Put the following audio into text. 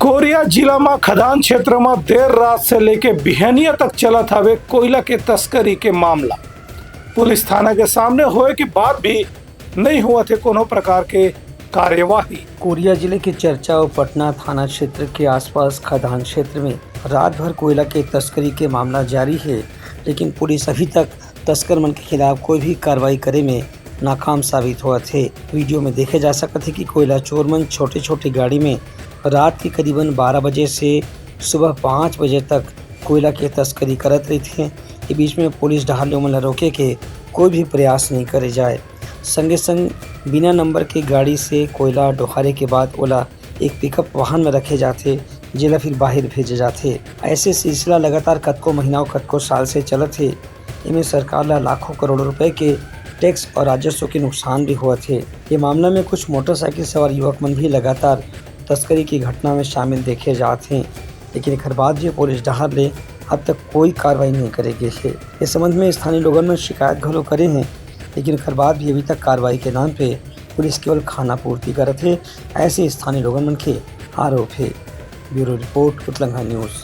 Korea जिला में खदान क्षेत्र में देर रात से लेके बिहनिया तक चलत हवे कोयला के तस्करी के मामला। पुलिस थाना के सामने होए के बाद भी नहीं हुआ थे कोनो प्रकार के कार्यवाही। कोरिया जिले के चर्चा और पटना थाना क्षेत्र के आसपास खदान क्षेत्र में रात भर कोयला के तस्करी के मामला जारी है, लेकिन पुलिस अभी तक तस्कर मन के खिलाफ कोई भी कार्रवाई करे में नाकाम साबित हुआ थे। वीडियो में देखे जा सकते थे कि कोयला चोर मन छोटे छोटे गाड़ी में रात के करीबन 12 बजे से सुबह 5 बजे तक कोयला के तस्करी करत रही थे। इस बीच में पुलिस ढालियों में रोके के कोई भी प्रयास नहीं करे जाए। संगे संग बिना नंबर की गाड़ी से कोयला ढोहारे के बाद ओला एक पिकअप वाहन में रखे जाते, जिला फिर बाहर भेजे जाते। ऐसे सिलसिला लगातार कतको महीना और कतको साल से चलत है। इनमें सरकार ला लाखों करोड़ रुपए के टैक्स और राजस्व के नुकसान भी हुआ थे। ये मामला में कुछ मोटरसाइकिल सवार युवक मन भी लगातार तस्करी की घटना में शामिल देखे जाते हैं, लेकिन एक बाद भी पुलिस डहार ले अब तक कोई कार्रवाई नहीं करेगी है। इस संबंध में स्थानीय लोगों ने शिकायत घलो करे हैं, लेकिन एक बाद भी अभी तक कार्रवाई के नाम पे पुलिस केवल खाना पूर्ति करत है, ऐसे स्थानीय लोगों मन के आरोप है। ब्यूरो रिपोर्ट उतलंघा न्यूज़।